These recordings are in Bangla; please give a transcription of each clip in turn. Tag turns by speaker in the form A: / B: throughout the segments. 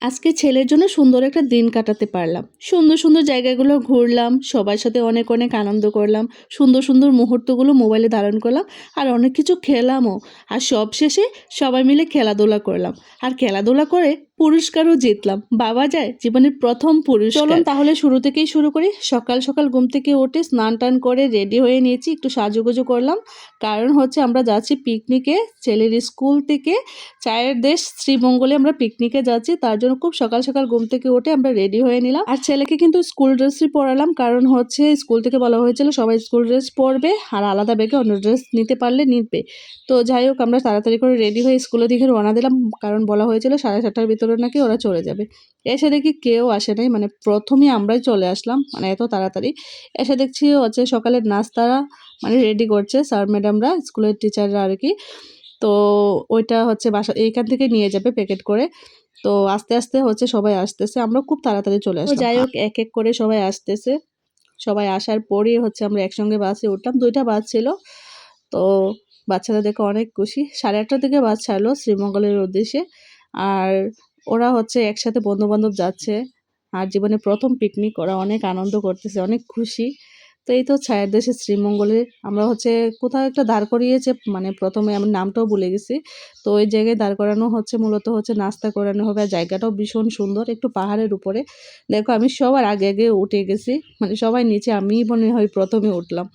A: আজকে ছেলের জন্য সুন্দর একটা দিন কাটাতে পারলাম। সুন্দর সুন্দর জায়গাগুলো ঘুরলাম, সবার সাথে অনেক অনেক আনন্দ করলাম, সুন্দর সুন্দর মুহূর্তগুলো মোবাইলে ধারণ করলাম, আর অনেক কিছু খেলামও। আর সব শেষে সবাই মিলে খেলাধুলা করলাম, আর খেলাধুলা করে পুরস্কারও জিতলাম। বাবা যায় জীবনের প্রথম পুরস্কার। চলুন তাহলে শুরু থেকেই শুরু করি। সকাল সকাল ঘুম থেকে উঠে স্নান টান করে রেডি হয়ে নিয়েছি, একটু সাজুগুজু করলাম, কারণ হচ্ছে আমরা যাচ্ছি পিকনিকে। ছেলের স্কুল থেকে চায়ের দেশ শ্রীমঙ্গলে আমরা পিকনিকে যাচ্ছি, তার জন্য খুব সকাল সকাল ঘুম থেকে উঠে আমরা রেডি হয়ে নিলাম। আর ছেলেকে কিন্তু স্কুল ড্রেসই পরালাম, কারণ হচ্ছে স্কুল থেকে বলা হয়েছিল সবাই স্কুল ড্রেস পরবে, আর আলাদা ব্যাগে অন্য ড্রেস নিতে পারলে নিবে। তো যাই হোক, আমরা তাড়াতাড়ি করে রেডি হয়ে স্কুলের দিকে রওনা দিলাম, কারণ বলা হয়েছিল 7:30টার ভিতরে নাকি ওরা চলে যাবে। এসে দেখি কেউ আসে নাই, মানে প্রথমেই আমরাই চলে আসলাম, মানে এত তাড়াতাড়ি। এসে দেখছি হচ্ছে সকালের নাস্তারা মানে রেডি করছে স্যার ম্যাডামরা, স্কুলের টিচাররা আর কি। তো ওইটা হচ্ছে বাসা এইখান থেকে নিয়ে যাবে প্যাকেট করে। তো আস্তে আস্তে হচ্ছে সবাই আসতেছে, আমরা খুব তাড়াতাড়ি চলে আসলাম। যাই হোক, এক এক করে সবাই আসতেছে। সবাই আসার পরেই হচ্ছে আমরা একসঙ্গে বাসে উঠলাম। 2টা বাস ছিল। তো বাচ্চারা দেখে অনেক খুশি। 8:30টার দিকে বাস ছাড়লো শ্রীমঙ্গলের উদ্দেশ্যে। আর ওরা হচ্ছে একসাথে বন্ধু-বান্ধব যাচ্ছে। আর জীবনে প্রথম পিকনিক, ওরা অনেক আনন্দ করতেছে, অনেক খুশি। তো এই তো ছায়ের দেশে শ্রীমঙ্গলে আমরা হচ্ছে কোথাও একটা দাঁড় করিয়েছে, মানে প্রথমে আমি নামটাও ভুলে গেছি। তো ওই জায়গায় দাঁড় করানো হচ্ছে, মূলত হচ্ছে নাস্তা করানো হবে। আর জায়গাটাও ভীষণ সুন্দর, একটু পাহাড়ের উপরে। দেখো আমি সবার আগে আগে উঠে গেছি, মানে সবাই নিচে, আমিই মনে হয় প্রথমে উঠলাম।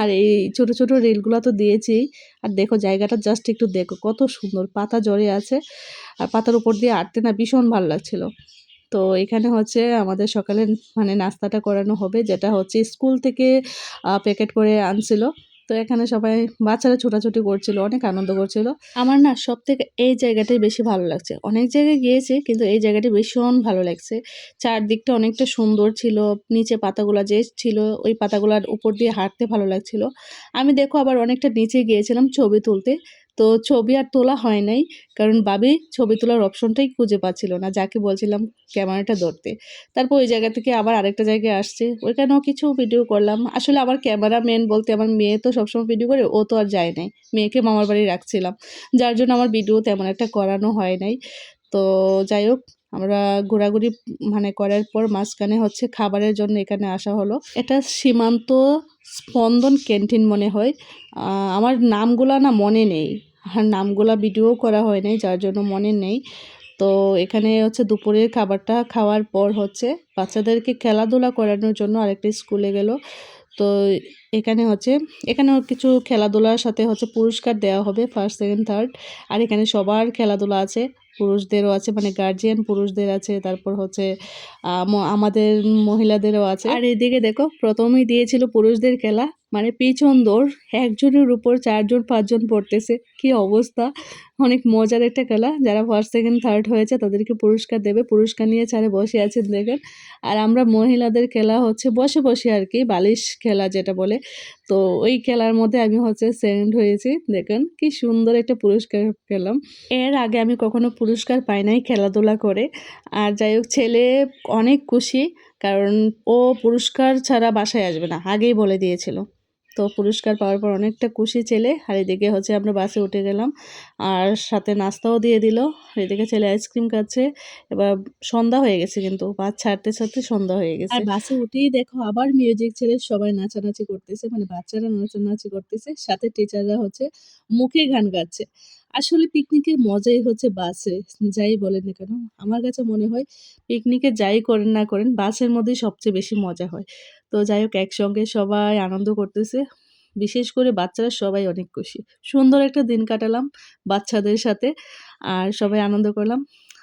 A: আর এই ছোট ছোট রিলগুলো তো দিয়েছি। আর দেখো জায়গাটা জাস্ট একটু দেখো কত সুন্দর, পাতা জড়ে আছে। আর পাতার উপর দিয়ে হাঁটতে না ভীষণ ভালো লাগছিল। তো এখানে হচ্ছে আমাদের সকালে মানে নাস্তাটা করানো হবে, যেটা হচ্ছে স্কুল থেকে প্যাকেট করে আনছিল। তো এখানে সবাই বাচ্চারা ছোটাছুটি করছিল, অনেক আনন্দ করছিল। আমার না সবথেকে এই জায়গাটাই বেশি ভালো লাগছে। অনেক জায়গায় গিয়েছি কিন্তু এই জায়গাটি ভীষণ ভালো লাগছে। চারদিকটা অনেকটা সুন্দর ছিল। নিচে পাতাগুলা যে ছিল, ওই পাতাগুলার উপর দিয়ে হাঁটতে ভালো লাগছিল। আমি দেখো আবার অনেকটা নিচে গিয়েছিলাম ছবি তুলতে। তো ছবি আর তোলা হয় নাই, কারণ বাবি ছবি তোলার অপশনটাই খুঁজে পাচ্ছিল না, যাকে বলছিলাম ক্যামেরাটা ধরতে। তারপর ওই জায়গা থেকে আবার আরেকটা জায়গায় আসছে, ওইখানেও কিছু ভিডিও করলাম। আসলে আমার ক্যামেরাম্যান বলতে আমার মেয়ে তো সবসময় ভিডিও করে, ও তো আর যায় নাই। মেয়েকে মামার বাড়ি রাখছিলাম, যার জন্য আমার ভিডিও তেমন একটা করানো হয় নাই। তো যাই হোক, আমরা ঘোরাঘুরি মানে করার পর মাঝখানে হচ্ছে খাবারের জন্য এখানে আসা হলো। এটা সীমান্ত স্পন্দন ক্যান্টিন মনে হয়। আমার নামগুলা না মনে নেই, আর নামগুলা ভিডিও করা হয় নাই, যার জন্য মনে নেই। তো এখানে হচ্ছে দুপুরের খাবারটা খাওয়ার পর হচ্ছে বাচ্চাদেরকে খেলাধুলা করানোর জন্য আরেকটা স্কুলে গেল। তো এখানে হচ্ছে, এখানেও কিছু খেলাধুলার সাথে হচ্ছে পুরস্কার দেওয়া হবে, ফার্স্ট সেকেন্ড থার্ড। আর এখানে সবার খেলাধুলা আছে, পুরুষদেরও আছে, মানে গার্জিয়ান পুরুষদের আছে, তারপর হচ্ছে আমাদের মহিলাদেরও আছে। আর এদিকে দেখো প্রথমেই দিয়েছিল পুরুষদের খেলা, মানে পিছন দৌড়, একজনের উপর 4জন 5জন পড়তেছে, কি অবস্থা। অনেক মজার একটা খেলা। যারা ফার্স্ট সেকেন্ড থার্ড হয়েছে তাদেরকে পুরস্কার দেবে, পুরস্কার নিয়ে ছাড়ে বসে আছেন দেখেন। আর আমরা মহিলাদের খেলা হচ্ছে বসে বসে আর কি, বালিশ খেলা যেটা বলে। তো ওই খেলার মধ্যে আমি হচ্ছে সেকেন্ড হয়েছি, দেখেন কি সুন্দর একটা পুরস্কার পেলাম। এর আগে আমি কখনো পুরস্কার পাই নাই খেলাধুলা করে। আর যাই হোক, ছেলে অনেক খুশি, কারণ ও পুরস্কার ছাড়া বাসায় আসবে না, আগেই বলে দিয়েছিল। তো পুরস্কার পাওয়ার পর অনেকটা খুশি ছেলে। আর এদিকে হচ্ছে আমরা বাসে উঠে গেলাম, আর সাথে নাস্তাও দিয়ে দিল। এদিকে ছেলে আইসক্রিম খাচ্ছে। এবার সন্ধ্যা হয়ে গেছে, কিন্তু বাস ছাড়তে ছাড়তে সন্ধ্যা হয়ে গেছে। আর বাসে উঠেই দেখো আবার মিউজিক ছেড়ে সবাই নাচানাচি করতেছে, মানে বাচ্চারা নাচানাচি করতেছে, সাথে টিচাররা হচ্ছে মুখে গান গাচ্ছে। আসলে পিকনিকের মজাই হচ্ছে বাসে, যাই বলেন না কেন। আমার কাছে মনে হয় পিকনিকে যাই করেন না করেন, বাসের মধ্যেই সবচেয়ে বেশি মজা হয়। তো যাই হোক, একসঙ্গে সবাই আনন্দ করতেছে। বিশেষ করে বাচ্চারা সবাই অনেক খুশি। সুন্দর একটা দিন কাটালাম বাচ্চাদের সাথে, আর সবাই আনন্দ করলাম।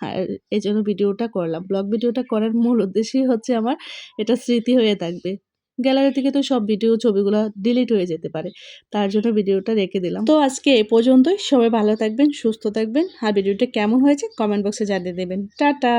A: আর এজন্য ভিডিওটা করলাম। ব্লগ ভিডিওটা করার মূল উদ্দেশ্যই হচ্ছে আমার এটা স্মৃতি হয়ে থাকবে। গ্যালারি থেকে তো সব ভিডিও ছবিগুলা ডিলিট হয়ে যেতে পারে, তার জন্য ভিডিওটা রেখে দিলাম। তো আজকে এ পর্যন্তই। সবাই ভালো থাকবেন, সুস্থ থাকবেন। আর ভিডিওটা কেমন হয়েছে কমেন্ট বক্সে জানিয়ে দেবেন। টাটা।